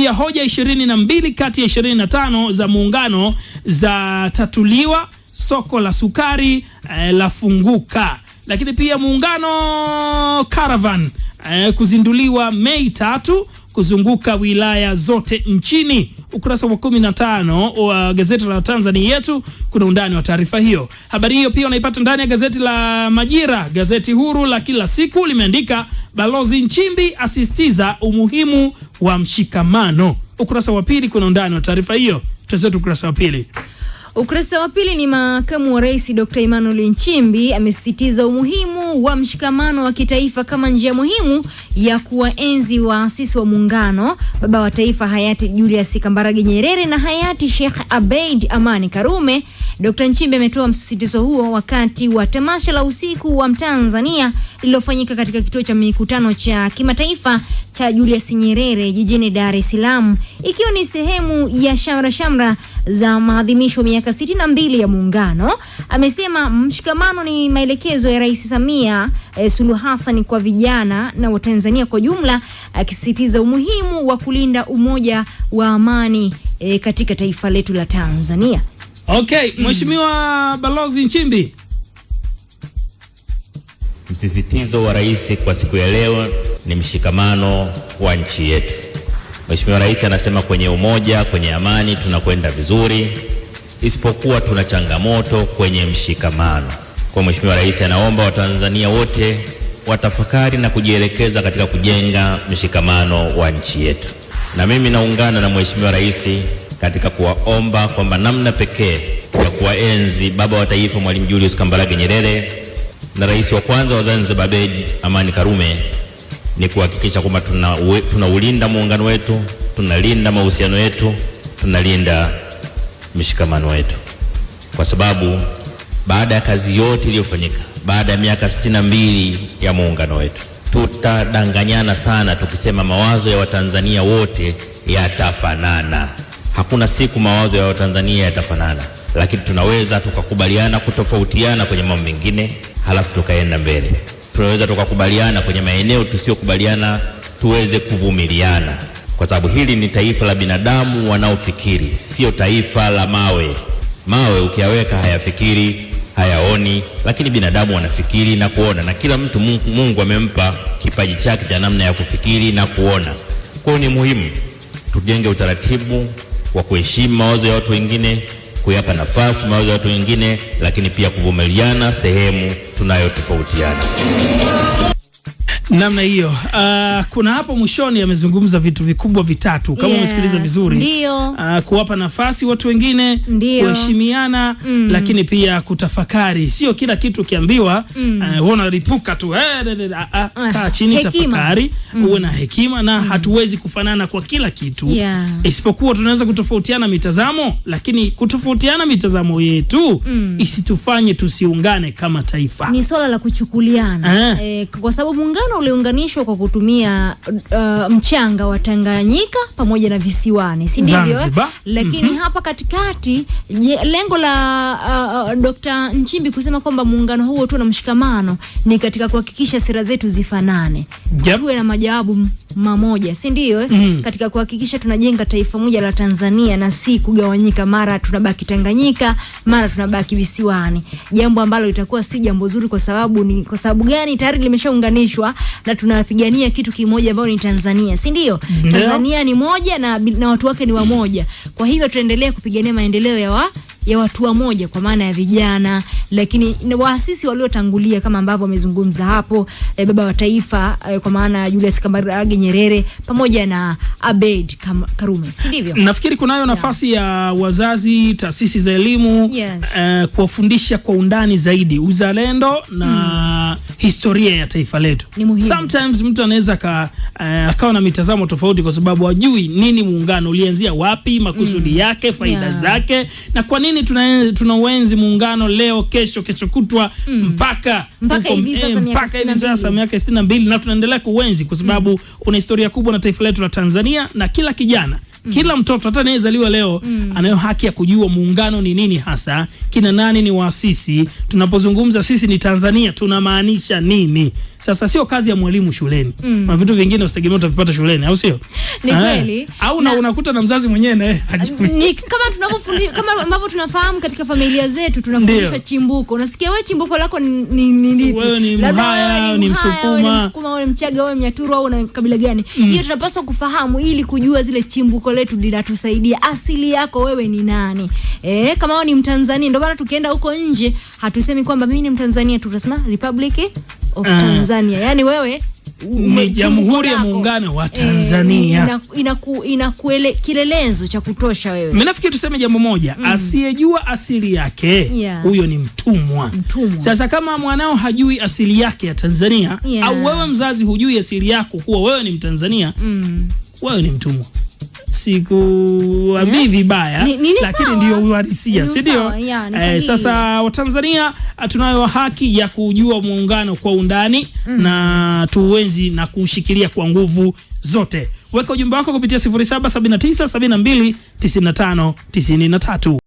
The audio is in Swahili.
pia hoja 22 kati ya 25 za muungano za tatuliwa, soko la sukari la funguka. Lakini pia muungano Caravan kuzinduliwa Mei 3 kuzunguka wilaya zote nchini. Ukurasa wa 15 wa gazeti la Tanzania Yetu kuna undani wa taarifa hiyo. Habari hiyo pia unaipata ndani ya gazeti la Majira, gazeti huru la kila siku. Limeandika Balozi Nchimbi asisitiza umuhimu wa mshikamano. Ukurasa wa pili kuna undani wa taarifa hiyo. Tuzetu ukurasa wa pili. Ukurasa wa pili ni makamu wa rais Dr. Emmanuel Nchimbi amesisitiza umuhimu wa mshikamano wa kitaifa kama njia muhimu ya kuwaenzi waasisi wa muungano, baba wa taifa hayati Julius Kambarage Nyerere na hayati Sheikh Abeid Amani Karume. Dr. Nchimbi ametoa msisitizo huo wakati wa tamasha la usiku wa Mtanzania lililofanyika katika kituo cha mikutano cha kimataifa cha Julius Nyerere jijini Dar es Salaam, ikiwa ni sehemu ya shamra za maadhimisho miaka 62 ya muungano. Amesema mshikamano ni maelekezo ya Rais Samia Suluhu Hassan kwa vijana na Watanzania kwa jumla, akisisitiza umuhimu wa kulinda umoja wa amani katika taifa letu la Tanzania. Okay, Mheshimiwa Balozi Nchimbi. Msisitizo wa rais kwa siku ya leo ni mshikamano wa nchi yetu. Mheshimiwa Rais anasema kwenye umoja, kwenye amani tunakwenda vizuri, isipokuwa tuna changamoto kwenye mshikamano. Kwa Mheshimiwa Rais anaomba Watanzania wote watafakari na kujielekeza katika kujenga mshikamano wa nchi yetu. Na mimi naungana na Mheshimiwa Rais katika kuwaomba kwamba namna pekee ya kuwaenzi baba wa taifa Mwalimu Julius Kambarage Nyerere na rais wa kwanza wa Zanzibar Abeid Amani Karume ni kuhakikisha kwamba tunaulinda muungano wetu, tunalinda mahusiano yetu, tunalinda mshikamano wetu. Kwa sababu baada ya kazi yote iliyofanyika, baada ya miaka 62 ya muungano wetu, tutadanganyana sana tukisema mawazo ya Watanzania wote yatafanana. Hakuna siku mawazo ya Watanzania yatafanana, lakini tunaweza tukakubaliana kutofautiana kwenye mambo mengine halafu tukaenda mbele. Tunaweza tukakubaliana kwenye maeneo tusiyokubaliana, tuweze kuvumiliana, kwa sababu hili ni taifa la binadamu wanaofikiri, sio taifa la mawe. Mawe ukiyaweka hayafikiri, hayaoni, lakini binadamu wanafikiri na kuona, na kila mtu Mungu amempa kipaji chake cha namna ya kufikiri na kuona. Kwa hiyo ni muhimu tujenge utaratibu wa kuheshimu mawazo ya watu wengine, kuyapa nafasi mawazo ya watu wengine, lakini pia kuvumiliana sehemu tunayotofautiana. Namna hiyo. Kuna hapo mwishoni amezungumza vitu vikubwa vitatu kama umesikiliza vizuri. Kuwapa nafasi watu wengine, kuheshimiana, lakini pia kutafakari. Sio kila kitu kiambiwa uona ripuka tu. Kaa chini, tafakari, uwe na hekima, na hatuwezi kufanana kwa kila kitu. Isipokuwa tunaweza kutofautiana mitazamo, lakini kutofautiana mitazamo yetu isitufanye tusiungane kama taifa. Ni swala la kuchukuliana. Kwa sababu muungano uliunganishwa kwa kutumia mchanga wa Tanganyika pamoja na visiwani, si ndivyo? Lakini hapa katikati lengo la Dr. Nchimbi kusema kwamba muungano huo tu na mshikamano ni katika kuhakikisha sera zetu zifanane. Tuwe na majawabu mamoja, si ndio? Katika kuhakikisha tunajenga taifa moja la Tanzania na si kugawanyika, mara tunabaki Tanganyika, mara tunabaki visiwani. Jambo ambalo litakuwa si jambo zuri, kwa sababu gani? Tayari limeshaunganishwa na tunapigania kitu kimoja ambao ni Tanzania, si ndio? Tanzania ni moja na watu wake ni wamoja. Kwa hivyo tuendelee kupigania maendeleo ya watu wa moja, kwa maana ya vijana, lakini waasisi waliotangulia kama ambavyo wamezungumza hapo, baba wa taifa kwa maana ya Julius Kambarage Nyerere pamoja na Abeid Karume, si ndivyo? Nafikiri kunayo nafasi ya wazazi, taasisi za elimu kuwafundisha kwa undani zaidi uzalendo na historia ya taifa letu. Sometimes mtu anaweza akawa na mitazamo tofauti kwa sababu hajui nini muungano ulianzia wapi, makusudi yake, faida zake, na kwa nini tunauenzi muungano leo, kesho kutwa, mpaka hivi sasa miaka 62, na tunaendelea kuenzi kwa sababu una historia kubwa na taifa letu la Tanzania, na kila kijana, kila mtoto hata anayezaliwa leo anayo haki ya kujua muungano ni nini hasa, kina nani ni waasisi. Tunapozungumza sisi ni Tanzania tunamaanisha nini? Sasa sio kazi ya mwalimu shuleni. Na vitu vingine usitegemea utavipata shuleni, au sio? Ni kweli. Au unakuta na mzazi mwenyewe naye hajui. Ni kama tunavyofundishwa, kama ambavyo tunafahamu katika familia zetu tunafundishwa chimbuko. Unasikia wewe chimbuko lako ni lipi? Wewe ni Mhaya, ni Msukuma, wewe ni Mchaga, wewe Mnyaturu au na kabila gani? Hiyo tunapaswa kufahamu ili kujua zile chimbuko letu linatusaidia. Asili yako wewe ni nani? Kama wewe ni Mtanzania, ndio maana tukienda huko nje hatusemi kwamba mimi ni Mtanzania, tunasema Republic of Tanzania. Yaani wewe ni Jamhuri ya Muungano wa Tanzania. Inakuele kilelezo cha kutosha wewe. Mimi nafikiri tuseme jambo moja, asiyejua asili yake huyo ni mtumwa. Sasa kama mwanao hajui asili yake ya Tanzania, au wewe mzazi hujui asili yako kuwa wewe ni Mtanzania, wewe ni mtumwa. Sikuambii vibaya, lakini ndio uhalisia, si ndio? Sasa Watanzania tunayo haki ya kujua muungano kwa undani na tuwenzi na kushikilia kwa nguvu zote. Weka ujumbe wako kupitia 0779729593.